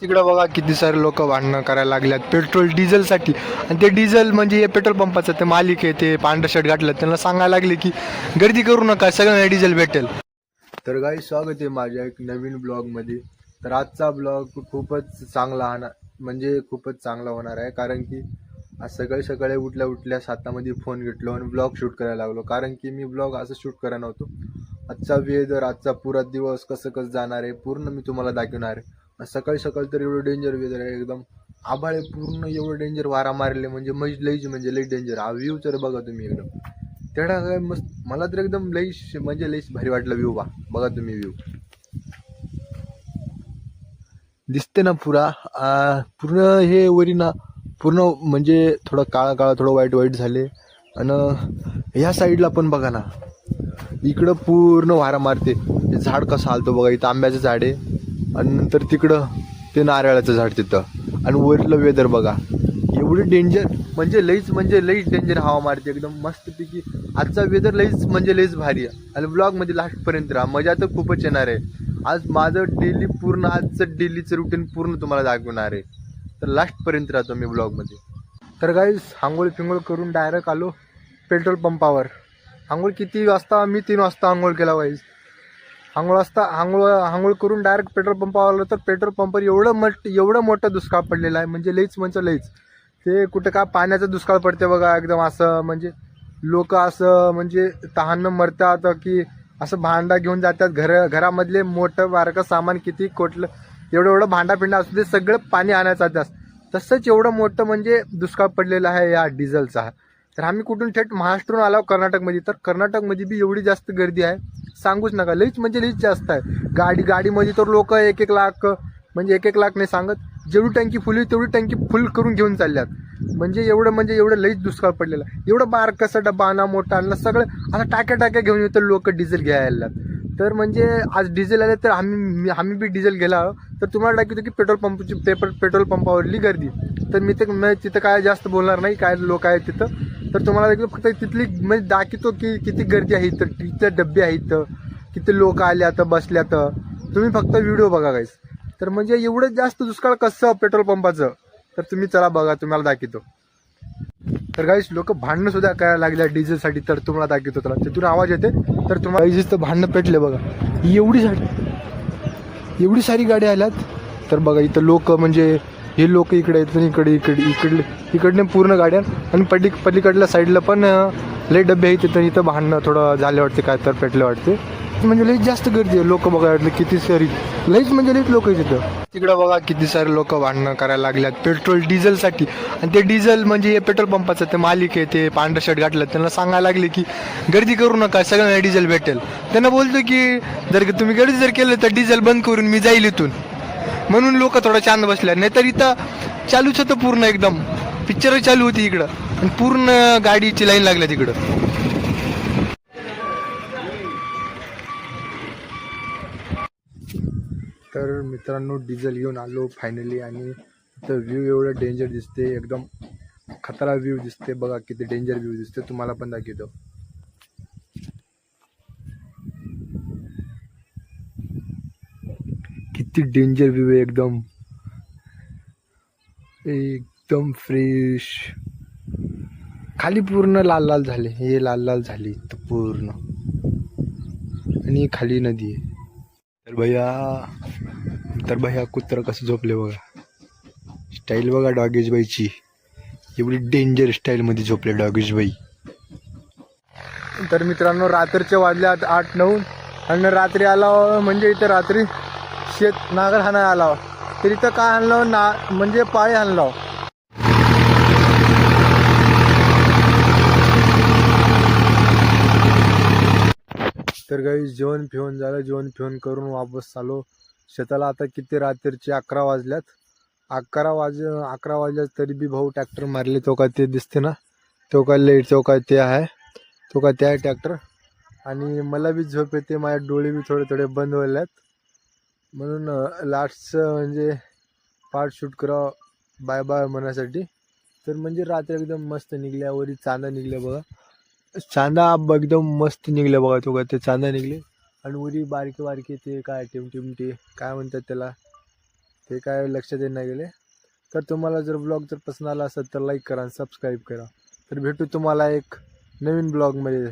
तिकडं बघा किती सारे लोक भांडणं करायला लागल्यात पेट्रोल डिझेलसाठी. आणि ते डिझेल म्हणजे हे पेट्रोल पंपाचं ते मालिक आहे, ते पांढरं शर्ट घातलं, त्यांना सांगायला लागले की गर्दी करू नका, सगळ्यांना डिझेल भेटेल. तर काही स्वागत आहे माझ्या एक नवीन ब्लॉगमध्ये. तर आजचा ब्लॉग खूपच चांगला म्हणजे खूपच चांगला होणार आहे, कारण की आज सकाळी सकाळी उठल्या उठल्या हातामध्ये फोन घेतलो आणि ब्लॉग शूट करायला लागलो. कारण की मी ब्लॉग असं शूट करायला नव्हतो. आजचा वेदर, आजचा पुरा दिवस कसं कसं जाणार आहे पूर्ण मी तुम्हाला दाखवणार आहे. सकाळी सकाळी तर एवढं डेंजर वेदर आहे, एकदम आभाळे पूर्ण एवढं डेंजर वारा मारले म्हणजे लईच लई डेंजर. हा व्ह्यू तर बघा तुम्ही एकदम तेवढा काय मस्त. मला तर एकदम लईच भारी वाटलं व्ह्यू. बघा तुम्ही व्ह्यू दिसते ना पुरा. पूर्ण हे वरी ना पूर्ण म्हणजे थोडं काळा काळा थोडं वाईट वाईट झाले. आणि ह्या साईडला पण बघा ना, इकडं पूर्ण वारा मारते. ते झाड कसं हालतो बघा, इथं आंब्याचं झाड आहे आणि नंतर तिकडं ते नारळाचं झाड तिथं. आणि वरलं वेदर बघा एवढी डेंजर म्हणजे लईच डेंजर हवा मारते एकदम मस्तपैकी. आजचा वेदर लईच भारी आहे. आणि ब्लॉगमध्ये लास्टपर्यंत राहा, मजा तर खूपच येणार आहे. आज माझं डेली पूर्ण आजचं डेलीचं रुटीन पूर्ण तुम्हाला दाखवणार आहे. तर लास्टपर्यंत राहतो मी ब्लॉगमध्ये. तर गाईस आंघोळ फिंगोळ करून डायरेक्ट आलो पेट्रोल पंपावर. आंघोळ किती वाजता? मी 3 वाजता आंघोळ केला गाईस. आंघोळ करून डायरेक्ट पेट्रोल पंपावर आलो. तर पेट्रोल पंपावर एवढं मोठं दुष्काळ पडलेला आहे म्हणजे लईच. ते कुठं का पाण्याचा दुष्काळ पडते बघा एकदम असं. म्हणजे लोक असं म्हणजे तहानं मरतात की असं भांडा घेऊन जातात. घरामधले मोठं बारकं सामान किती कोटलं एवढं भांडा पिंडा असू दे सगळं पाणी आणायचं जातात. तसंच एवढं मोठं म्हणजे दुष्काळ पडलेला आहे या डिझेलचा. तर आम्ही कुठून थेट महाराष्ट्रातून आलो कर्नाटकमध्ये. तर कर्नाटकमध्ये बी एवढी जास्त गर्दी आहे सांगूच नका. लईच जास्त आहे. गाडीमध्ये तर लोक 1-1 लाख म्हणजे 1-1 लाख नाही सांगत, जेवढी टंकी फुल तेवढी टंकी फुल करून घेऊन चालल्यात. म्हणजे एवढं लईच दुष्काळ पडलेला. एवढं बारकसा डब्बा आणा मोठा आणला सगळं आता टाक्या घेऊन येतं लोक डिझेल घ्यायला. तर म्हणजे आज डिझेल आले तर आम्ही बी डिझेल गेला. तर तुम्हाला दाखवतो की पेट्रोल पंपावरली गर्दी. तर मी तिथं काय जास्त बोलणार नाही, काय लोक आहेत तिथं. तर तुम्हाला दाखवतो फक्त तिथली म्हणजे दाखवतो की किती गर्दी आहे इथं, किती डब्बे आहेत, किती लोक आल्यात बसल्यात. तुम्ही फक्त व्हिडिओ बघा गाईस. तर म्हणजे एवढं जास्त दुष्काळ कसं पेट्रोल पंपाचं, तर तुम्ही चला बघा तुम्हाला दाखवतो. तर गाईस लोक भांडणं सुद्धा करायला लागल्या डिझेलसाठी. तर तुम्हाला दाखवतो, त्याला तिथून आवाज येते. तर तुम्हाला तर भांडणं पेटले बघा. एवढी सारी गाड्या आल्यात. तर बघा इथं लोक म्हणजे हे लोक इकडे आहेत, इकडने पूर्ण गाड्या. आणि पलीकडल्या साईडला पण लई डबे आहेत. तिथं इथं भांडणं थोडं झाले वाटते, काय तर पेटले वाटते. म्हणजे लईच जास्त गर्दी आहे. लोक बघा वाटलं किती सारी लईच लोक आहेत तिथं. तिकडं बघा किती सारे लोक भांडणं करायला लागल्यात पेट्रोल डिझेलसाठी. आणि ते डिझेल म्हणजे हे पेट्रोल पंपाचं ते मालिक आहे, ते पांढरं शर्ट घातलं, त्यांना सांगायला लागले की गर्दी करू नका, सगळ्यांना डिझेल भेटेल. त्यांना बोलतो की जर तुम्ही गर्दी जर केलं तर डिझेल बंद करून मी जाईल इथून. म्हणून लोक थोडं शांत बसल्या. नाहीतर इथं चालूच होतं पूर्ण एकदम पिक्चर चालू होती इकडं. आणि पूर्ण गाडीची लाईन लागल्या तिकडं. तर मित्रांनो डिझेल घेऊन आलो फायनली. आणि इथं व्ह्यू एवढं डेंजर दिसते, एकदम खतरा व्ह्यू दिसते बघा, किती डेंजर व्ह्यू दिसते. तुम्हाला पण दाखवतो किती डेंजर व्ह्यू आहे. एकदम एकदम फ्रेश. खाली पूर्ण लाल झाले, हे लाल झाली तर पूर्ण. आणि खाली नदी आहे. तर भैया कुत्र कसं झोपले बघा. स्टाईल बघा डॉगेश बाईची, एवढी डेंजर स्टाईल मध्ये झोपले डॉगेश बाई. तर मित्रांनो रात्रीचे वाजल्यात 8-9. आणि रात्री आला म्हणजे इथं रात्री शेत नागर हाणा आला. तर इथं काय आणलं ना म्हणजे पाळी आणला. तर काही जेवण फिवण करून वापस आलो शेताला. आता किती रात्रीचे 11 वाजल्यात. 11 वाजल्यात तरी बी भाऊ ट्रॅक्टर मारले. तो काय ते दिसते ना, तो काय लेट, तो काय ते आहे, तो काय ते आहे ट्रॅक्टर. आणि मला बी झोप येते, माझे डोळे बी थोडे बंद व्हायलात. म्हणून लास्टचं म्हणजे पार्ट शूट करा बाय बाय म्हणण्यासाठी. तर म्हणजे रात्री एकदम मस्त निघल्या, वरी चांदा निघल्या बघा. चांदा एकदम मस्त निघले बघा. तो काय ते चांदा निघले. आणि वरी बारके ते काय टिमटे काय म्हणतात त्याला, ते काय लक्ष देण्यात गेले. तर तुम्हाला जर ब्लॉग जर पसंत आला असेल तर लाईक करा आणि सबस्क्राईब करा. तर भेटू तुम्हाला एक नवीन ब्लॉगमध्ये.